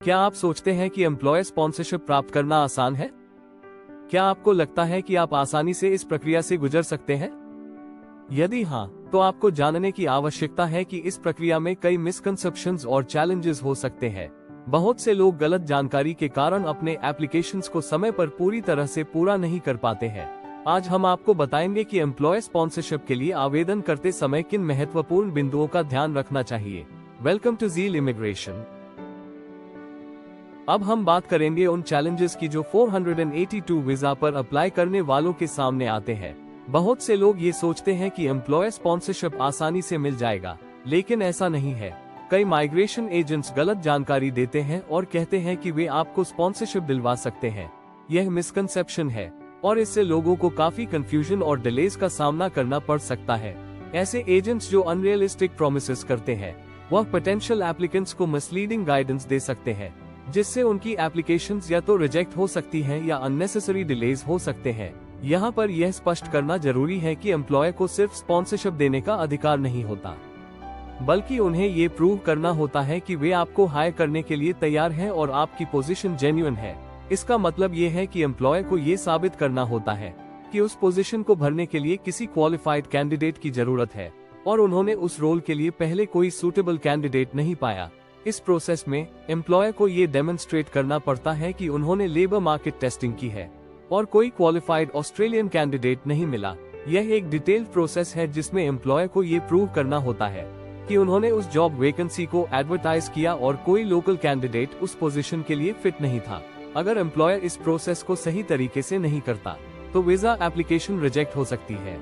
क्या आप सोचते हैं कि एम्प्लॉयर स्पॉन्सरशिप प्राप्त करना आसान है? क्या आपको लगता है कि आप आसानी से इस प्रक्रिया से गुजर सकते हैं? यदि हाँ, तो आपको जानने की आवश्यकता है कि इस प्रक्रिया में कई मिसकंसेप्शंस और चैलेंजेस हो सकते हैं। बहुत से लोग गलत जानकारी के कारण अपने एप्लीकेशंस को समय पर पूरी तरह से पूरा नहीं कर पाते हैं। आज हम आपको बताएंगे कि एम्प्लॉयर स्पॉन्सरशिप के लिए आवेदन करते समय किन महत्वपूर्ण बिंदुओं का ध्यान रखना चाहिए। Welcome to Zeal immigration. अब हम बात करेंगे उन चैलेंजेस की जो 482 वीजा पर अप्लाई करने वालों के सामने आते हैं। बहुत से लोग ये सोचते हैं कि एम्प्लॉयर स्पॉन्सरशिप आसानी से मिल जाएगा, लेकिन ऐसा नहीं है। कई माइग्रेशन एजेंट्स गलत जानकारी देते हैं और कहते हैं कि वे आपको स्पॉन्सरशिप दिलवा सकते हैं। यह मिसकंसेप्शन है और इससे लोगों को काफी कंफ्यूजन और डिलेज का सामना करना पड़ सकता है। ऐसे एजेंट्स जो अनरियलिस्टिक प्रोमिसेस करते हैं, वह पोटेंशियल एप्लीकेंट्स को मिसलीडिंग गाइडेंस दे सकते हैं, जिससे उनकी एप्लीकेशंस या तो रिजेक्ट हो सकती हैं या अननेसेसरी डिलेज हो सकते हैं। यहाँ पर यह स्पष्ट करना जरूरी है कि एम्प्लॉयर को सिर्फ स्पॉन्सरशिप देने का अधिकार नहीं होता, बल्कि उन्हें ये प्रूव करना होता है कि वे आपको हायर करने के लिए तैयार हैं और आपकी पोजीशन जेन्युइन है। इसका मतलब ये है कि एम्प्लॉयर को ये साबित करना होता है कि उस पोजीशन को भरने के लिए किसी क्वालिफाइड कैंडिडेट की जरूरत है और उन्होंने उस रोल के लिए पहले कोई सूटेबल कैंडिडेट नहीं पाया। इस प्रोसेस में एम्प्लॉयर को ये डेमोन्स्ट्रेट करना पड़ता है कि उन्होंने लेबर मार्केट टेस्टिंग की है और कोई क्वालिफाइड ऑस्ट्रेलियन कैंडिडेट नहीं मिला। यह एक डिटेल्ड प्रोसेस है जिसमें एम्प्लॉयर को ये प्रूव करना होता है कि उन्होंने उस जॉब वैकेंसी को एडवर्टाइज किया और कोई लोकल कैंडिडेट उस पोजीशन के लिए फिट नहीं था। अगर एम्प्लॉयर इस प्रोसेस को सही तरीके से नहीं करता, तो वीजा एप्लीकेशन रिजेक्ट हो सकती है।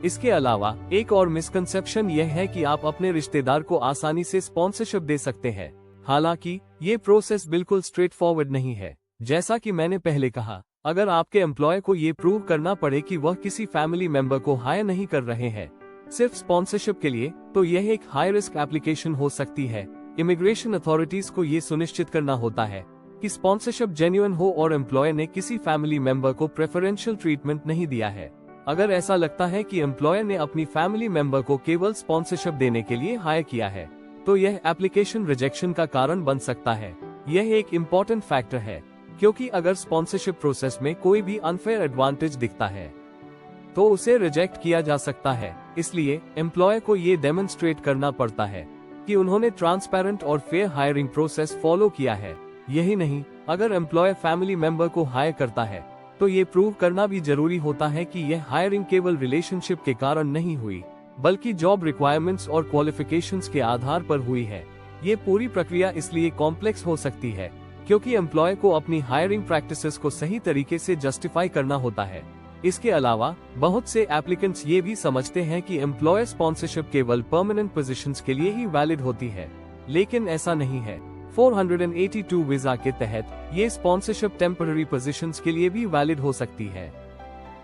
इसके अलावा एक और मिसकंसेप्शन यह है कि आप अपने रिश्तेदार को आसानी से स्पॉन्सरशिप दे सकते हैं। हालांकि ये प्रोसेस बिल्कुल स्ट्रेट फॉरवर्ड नहीं है। जैसा कि मैंने पहले कहा, अगर आपके एम्प्लॉयर को ये प्रूव करना पड़े कि वह किसी फैमिली मेंबर को हायर नहीं कर रहे हैं सिर्फ स्पॉन्सरशिप के लिए, तो यह एक हाई रिस्क एप्लीकेशन हो सकती है। इमिग्रेशन अथॉरिटीज को ये सुनिश्चित करना होता है कि स्पॉन्सरशिप जेन्युइन हो और एम्प्लॉयर ने किसी फैमिली मेंबर को प्रेफरेंशियल ट्रीटमेंट नहीं दिया है। अगर ऐसा लगता है कि एम्प्लॉयर ने अपनी फैमिली मेंबर को केवल स्पॉन्सरशिप देने के लिए हायर किया है, तो यह एप्लीकेशन रिजेक्शन का कारण बन सकता है। यह एक इम्पोर्टेंट फैक्टर है, क्योंकि अगर स्पॉन्सरशिप प्रोसेस में कोई भी अनफेयर एडवांटेज दिखता है, तो उसे रिजेक्ट किया जा सकता है। इसलिए एम्प्लॉयर को ये डेमोन्स्ट्रेट करना पड़ता है कि उन्होंने ट्रांसपेरेंट और फेयर हायरिंग प्रोसेस फॉलो किया है। यही नहीं, अगर एम्प्लॉयर फैमिली मेंबर को हायर करता है, तो ये प्रूव करना भी जरूरी होता है कि यह हायरिंग केवल रिलेशनशिप के कारण नहीं हुई, बल्कि जॉब रिक्वायरमेंट्स और क्वालिफिकेशंस के आधार पर हुई है। ये पूरी प्रक्रिया इसलिए कॉम्प्लेक्स हो सकती है क्योंकि एम्प्लॉयर को अपनी हायरिंग प्रैक्टिसेस को सही तरीके से जस्टिफाई करना होता है। इसके अलावा बहुत से एप्लीकेंट्स ये भी समझते हैं कि एम्प्लॉयर स्पॉन्सरशिप केवल परमानेंट पोजीशंस के लिए ही वैलिड होती है, लेकिन ऐसा नहीं है। 482 वीजा के तहत ये स्पॉन्सरशिप टेम्पररी पोजीशंस के लिए भी वैलिड हो सकती है,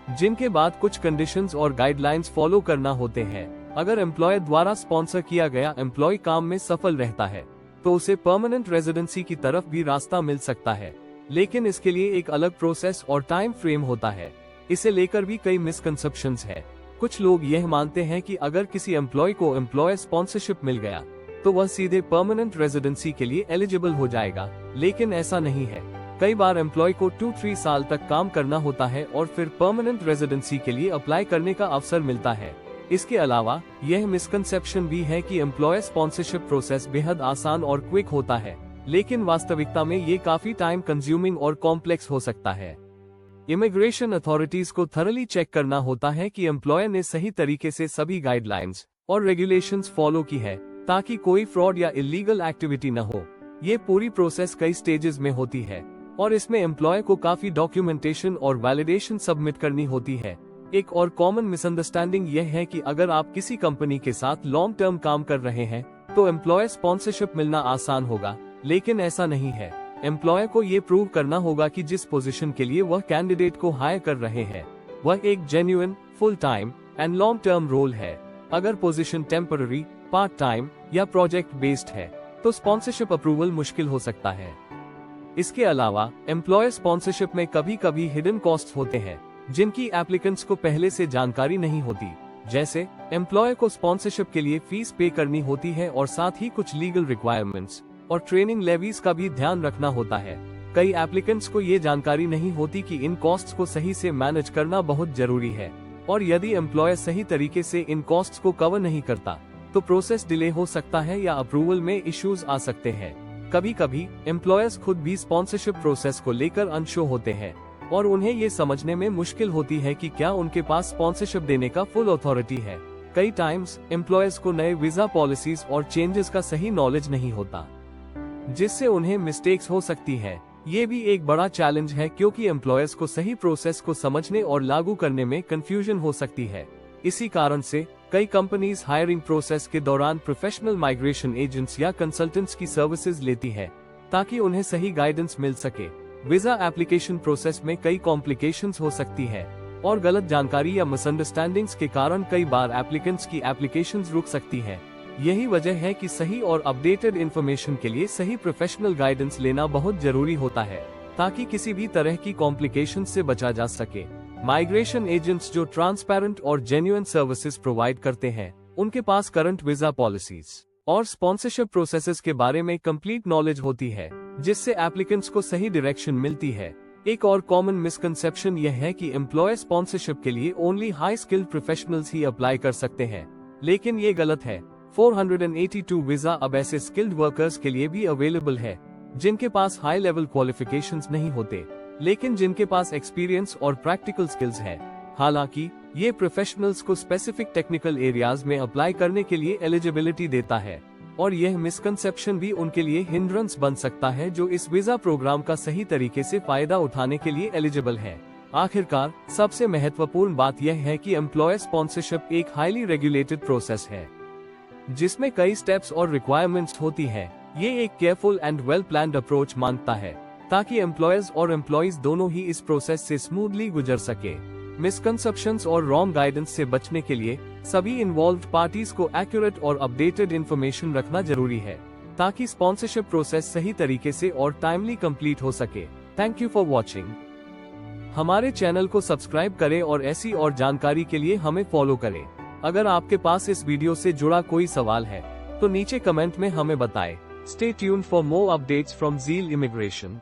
जिनके बाद कुछ कंडीशंस और गाइडलाइंस फॉलो करना होते हैं। अगर एम्प्लॉयर द्वारा स्पॉन्सर किया गया एम्प्लॉय काम में सफल रहता है, तो उसे परमानेंट रेजिडेंसी की तरफ भी रास्ता मिल सकता है, लेकिन इसके लिए एक अलग प्रोसेस और टाइम फ्रेम होता है। इसे लेकर भी कई मिसकंसेप्शंस है। कुछ लोग यह मानते हैं कि अगर किसी एम्प्लॉय को एम्प्लॉयर स्पॉन्सरशिप मिल गया, तो वह सीधे परमानेंट रेजिडेंसी के लिए एलिजिबल हो जाएगा, लेकिन ऐसा नहीं है। कई बार एम्प्लॉय को 2-3 साल तक काम करना होता है और फिर परमानेंट रेजिडेंसी के लिए अप्लाई करने का अवसर मिलता है। इसके अलावा यह मिसकंसेप्शन भी है कि एम्प्लॉयर स्पॉन्सरशिप प्रोसेस बेहद आसान और क्विक होता है, लेकिन वास्तविकता में ये काफी टाइम कंज्यूमिंग और कॉम्प्लेक्स हो सकता है। इमिग्रेशन अथॉरिटीज को थरली चेक करना होता है कि एम्प्लॉयर ने सही तरीके से सभी गाइडलाइंस और रेगुलेशंस फॉलो की है, ताकि कोई फ्रॉड या इलीगल एक्टिविटी न हो। ये पूरी प्रोसेस कई स्टेजेस में होती है और इसमें एम्प्लॉयर को काफी डॉक्यूमेंटेशन और वैलिडेशन सबमिट करनी होती है। एक और कॉमन मिसअंडरस्टैंडिंग यह है कि अगर आप किसी कंपनी के साथ लॉन्ग टर्म काम कर रहे हैं, तो एम्प्लॉयर स्पॉन्सरशिप मिलना आसान होगा, लेकिन ऐसा नहीं है। एम्प्लॉयर को ये प्रूव करना होगा कि जिस पोजीशन के लिए वह कैंडिडेट को हायर कर रहे हैं, वह एक genuine, full time and long term role है। अगर पोजीशन टेम्पररी, पार्ट टाइम या प्रोजेक्ट बेस्ड है, तो स्पॉन्सरशिप अप्रूवल मुश्किल हो सकता है। इसके अलावा एम्प्लॉयर स्पॉन्सरशिप में कभी कभी हिडन कॉस्ट होते हैं, जिनकी एप्लीकेंट्स को पहले से जानकारी नहीं होती। जैसे एम्प्लॉयर को स्पॉन्सरशिप के लिए फीस पे करनी होती है और साथ ही कुछ लीगल रिक्वायरमेंट्स और ट्रेनिंग लेवीज का भी ध्यान रखना होता है। कई एप्लीकेंट्स को ये जानकारी नहीं होती कि इन कॉस्ट्स को सही से मैनेज करना बहुत जरूरी है, और यदि एम्प्लॉयर सही तरीके से इन कॉस्ट्स को कवर नहीं करता तो प्रोसेस डिले हो सकता है या अप्रूवल में इश्यूज आ सकते हैं। कभी कभी एम्प्लॉयर्स खुद भी स्पॉन्सरशिप प्रोसेस को लेकर अनश्योर होते हैं और उन्हें ये समझने में मुश्किल होती है कि क्या उनके पास स्पॉन्सरशिप देने का फुल अथॉरिटी है। कई टाइम्स एम्प्लॉयर्स को नए वीजा पॉलिसीज और चेंजेस का सही नॉलेज नहीं होता, जिससे उन्हें मिस्टेक्स हो सकती है। ये भी एक बड़ा चैलेंज है क्योंकि एम्प्लॉयर्स को सही प्रोसेस को समझने और लागू करने में कंफ्यूजन हो सकती है। इसी कारण से कई कंपनीज हायरिंग प्रोसेस के दौरान प्रोफेशनल माइग्रेशन एजेंट्स या कंसल्टेंट्स की सर्विसेज लेती है ताकि उन्हें सही गाइडेंस मिल सके। वीजा एप्लीकेशन प्रोसेस में कई कॉम्प्लिकेशंस हो सकती है और गलत जानकारी या मिसअंडरस्टैंडिंग्स के कारण कई बार एप्लीकेंट्स की एप्लीकेशंस रुक सकती है। यही वजह है कि सही और अपडेटेड इंफॉर्मेशन के लिए सही प्रोफेशनल गाइडेंस लेना बहुत जरूरी होता है ताकि किसी भी तरह की कॉम्प्लिकेशन से बचा जा सके। माइग्रेशन एजेंट्स जो ट्रांसपेरेंट और जेन्युइन सर्विसेज प्रोवाइड करते हैं, उनके पास करंट वीजा पॉलिसीज और स्पॉन्सरशिप प्रोसेसेस के बारे में कंप्लीट नॉलेज होती है, जिससे एप्लीकेंट्स को सही डायरेक्शन मिलती है। एक और कॉमन मिसकंसेप्शन यह है कि एम्प्लॉयर स्पॉन्सरशिप के लिए ओनली हाई स्किल्ड प्रोफेशनल्स ही अप्लाई कर सकते हैं, लेकिन ये गलत है। 482 वीजा अब ऐसे स्किल्ड वर्कर्स के लिए भी अवेलेबल है जिनके पास हाई लेवल क्वालिफिकेशंस नहीं होते, लेकिन जिनके पास एक्सपीरियंस और प्रैक्टिकल स्किल्स है। हालांकि ये प्रोफेशनल्स को स्पेसिफिक टेक्निकल एरियाज में अप्लाई करने के लिए एलिजिबिलिटी देता है, और यह मिसकंसेप्शन भी उनके लिए हिंड्रेंस बन सकता है जो इस वीजा प्रोग्राम का सही तरीके से फायदा उठाने के लिए एलिजिबल है। आखिरकार सबसे महत्वपूर्ण बात यह है कि एम्प्लॉयर स्पॉन्सरशिप एक हाईली रेगुलेटेड प्रोसेस है जिसमें कई स्टेप्स और रिक्वायरमेंट्स होती है। ये एक careful and well planned approach मांगता है ताकि एम्प्लॉयर्स और एम्प्लॉइज दोनों ही इस प्रोसेस से स्मूथली गुजर सके। मिसकंसेप्शंस और रॉन्ग गाइडेंस से बचने के लिए सभी इन्वॉल्व्ड पार्टीज को एक्यूरेट और अपडेटेड इंफॉर्मेशन रखना जरूरी है ताकि स्पॉन्सरशिप प्रोसेस सही तरीके से और टाइमली कंप्लीट हो सके। Thank you for watching. हमारे चैनल को सब्सक्राइब करें और ऐसी और जानकारी के लिए हमें फॉलो करें। अगर आपके पास इस वीडियो से जुड़ा कोई सवाल है तो नीचे कमेंट में हमें बताएं। Stay tuned for more updates from Zeal Immigration.